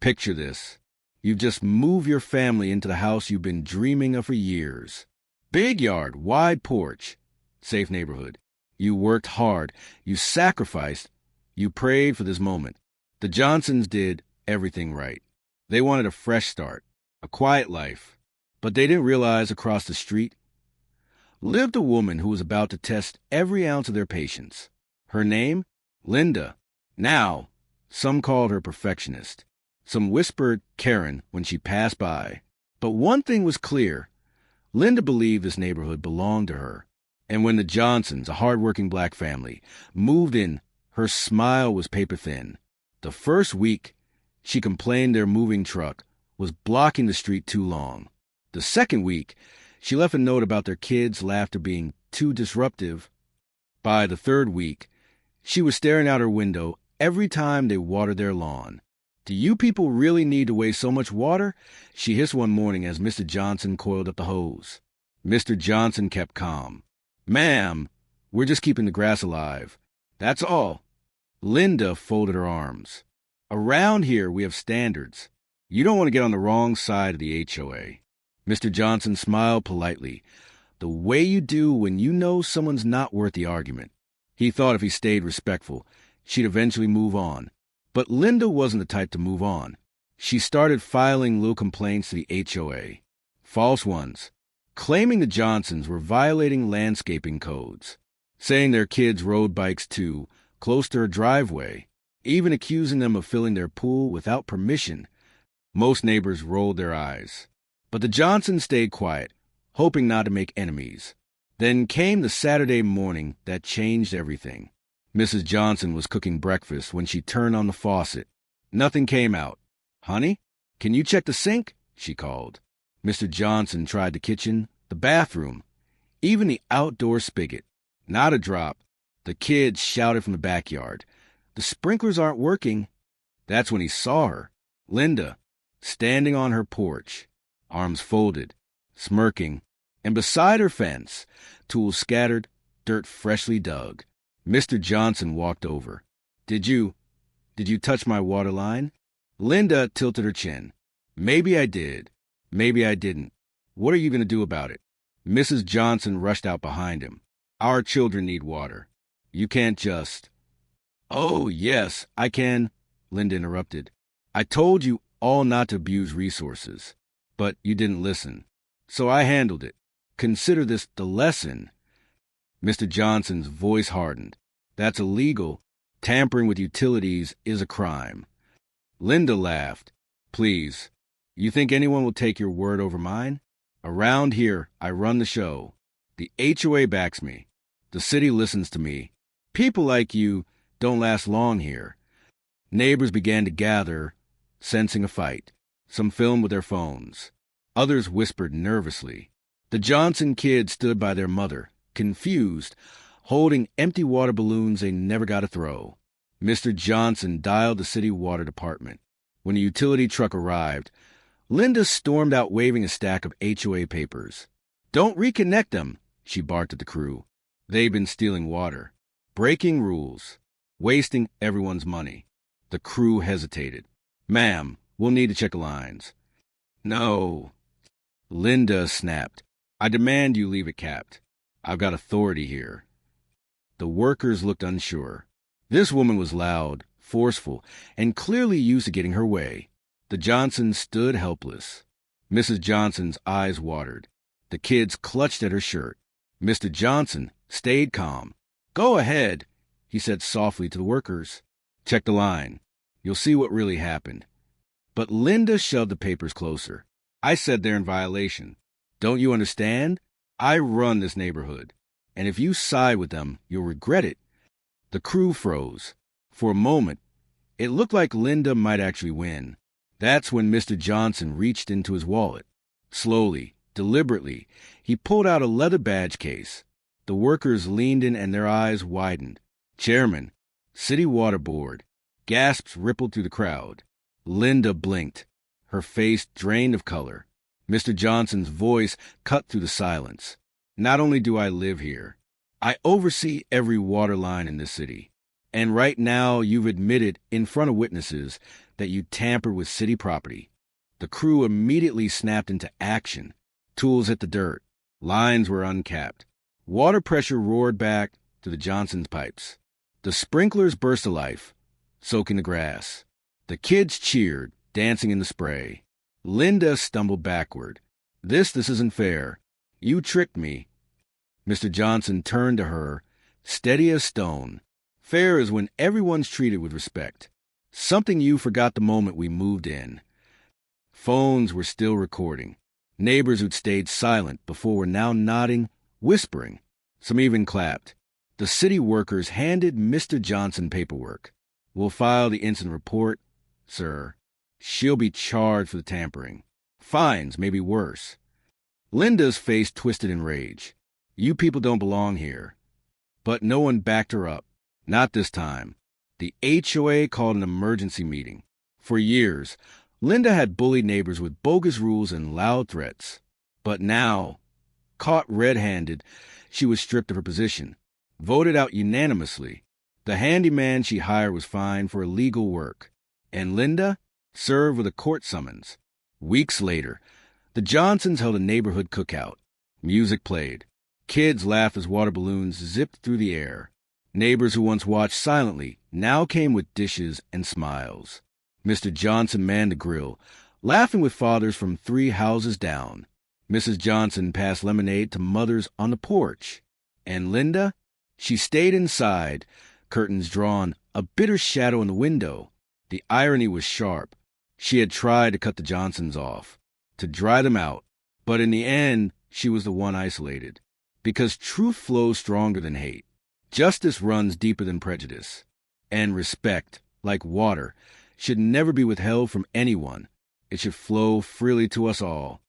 Picture this. You've just moved your family into the house you've been dreaming of for years. Big yard, wide porch, safe neighborhood. You worked hard. You sacrificed. You prayed for this moment. The Johnsons did everything right. They wanted a fresh start, a quiet life. But they didn't realize across the street lived a woman who was about to test every ounce of their patience. Her name? Linda. Now, some called her perfectionist. Some whispered Karen when she passed by. But one thing was clear. Linda believed this neighborhood belonged to her. And when the Johnsons, a hard-working black family, moved in, her smile was paper-thin. The first week, she complained their moving truck was blocking the street too long. The second week, she left a note about their kids' laughter being too disruptive. By the third week, she was staring out her window every time they watered their lawn. "Do you people really need to waste so much water?" she hissed one morning as Mr. Johnson coiled up the hose. Mr. Johnson kept calm. "Ma'am, we're just keeping the grass alive. That's all." Linda folded her arms. "Around here, we have standards. You don't want to get on the wrong side of the HOA." Mr. Johnson smiled politely, the way you do when you know someone's not worth the argument. He thought if he stayed respectful, she'd eventually move on. But Linda wasn't the type to move on. She started filing little complaints to the HOA. False ones. Claiming the Johnsons were violating landscaping codes. Saying their kids rode bikes too, close to her driveway. Even accusing them of filling their pool without permission. Most neighbors rolled their eyes. But the Johnsons stayed quiet, hoping not to make enemies. Then came the Saturday morning that changed everything. Mrs. Johnson was cooking breakfast when she turned on the faucet. Nothing came out. "Honey, can you check the sink?" she called. Mr. Johnson tried the kitchen, the bathroom, even the outdoor spigot. Not a drop. The kids shouted from the backyard, "The sprinklers aren't working." That's when he saw her, Linda, standing on her porch, arms folded, smirking, and beside her fence, tools scattered, dirt freshly dug. Mr. Johnson walked over. Did you touch my water line?" Linda tilted her chin. "Maybe I did. Maybe I didn't. What are you going to do about it?" Mrs. Johnson rushed out behind him. "Our children need water. You can't just—" "Oh, yes, I can," Linda interrupted. "I told you all not to abuse resources, but you didn't listen. So I handled it. Consider this the lesson." Mr. Johnson's voice hardened. "That's illegal. Tampering with utilities is a crime." Linda laughed. "Please, you think anyone will take your word over mine? Around here, I run the show. The HOA backs me. The city listens to me. People like you don't last long here." Neighbors began to gather, sensing a fight. Some filmed with their phones. Others whispered nervously. The Johnson kids stood by their mother, confused, holding empty water balloons they never got to throw. Mr. Johnson dialed the city water department. When a utility truck arrived, Linda stormed out waving a stack of HOA papers. "Don't reconnect them," she barked at the crew. They'd been stealing water, breaking rules, wasting everyone's money. The crew hesitated. "Ma'am, we'll need to check the lines." "No." Linda snapped. "I demand you leave it capped. I've got authority here." The workers looked unsure. This woman was loud, forceful, and clearly used to getting her way. The Johnsons stood helpless. Mrs. Johnson's eyes watered. The kids clutched at her shirt. Mr. Johnson stayed calm. "Go ahead," he said softly to the workers. "Check the line. You'll see what really happened." But Linda shoved the papers closer. "I said they're in violation. Don't you understand? I run this neighborhood. And if you side with them, you'll regret it." The crew froze. For a moment, it looked like Linda might actually win. That's when Mr. Johnson reached into his wallet. Slowly, deliberately, he pulled out a leather badge case. The workers leaned in and their eyes widened. "Chairman, City Water Board." Gasps rippled through the crowd. Linda blinked, her face drained of color. Mr. Johnson's voice cut through the silence. "Not only do I live here, I oversee every water line in this city. And right now you've admitted in front of witnesses that you tampered with city property. The crew immediately snapped into action. Tools hit the dirt. Lines were uncapped. Water pressure roared back to the Johnson's pipes. The sprinklers burst to life, soaking the grass. The kids cheered, dancing in the spray. Linda stumbled backward. This isn't fair. You tricked me. Mr. Johnson turned to her, steady as stone. Fair is when everyone's treated with respect. Something you forgot the moment we moved in. Phones were still recording. Neighbors who'd stayed silent before were now nodding, whispering. Some even clapped. The city workers handed Mr. Johnson paperwork. We'll file the incident report, sir. She'll be charged for the tampering. Fines may be worse. Linda's face twisted in rage. You people don't belong here. But no one backed her up. Not this time. The HOA called an emergency meeting. For years, Linda had bullied neighbors with bogus rules and loud threats. But now, caught red-handed, she was stripped of her position. Voted out unanimously. The handyman she hired was fined for illegal work. And Linda served with a court summons. Weeks later, the Johnsons held a neighborhood cookout. Music played. Kids laughed as water balloons zipped through the air. Neighbors who once watched silently now came with dishes and smiles. Mr. Johnson manned the grill, laughing with fathers from 3 houses down. Mrs. Johnson passed lemonade to mothers on the porch. And Linda? She stayed inside, curtains drawn, a bitter shadow in the window. The irony was sharp. She had tried to cut the Johnsons off, to dry them out, but in the end, she was the one isolated. Because truth flows stronger than hate. Justice runs deeper than prejudice. And respect, like water, should never be withheld from anyone. It should flow freely to us all.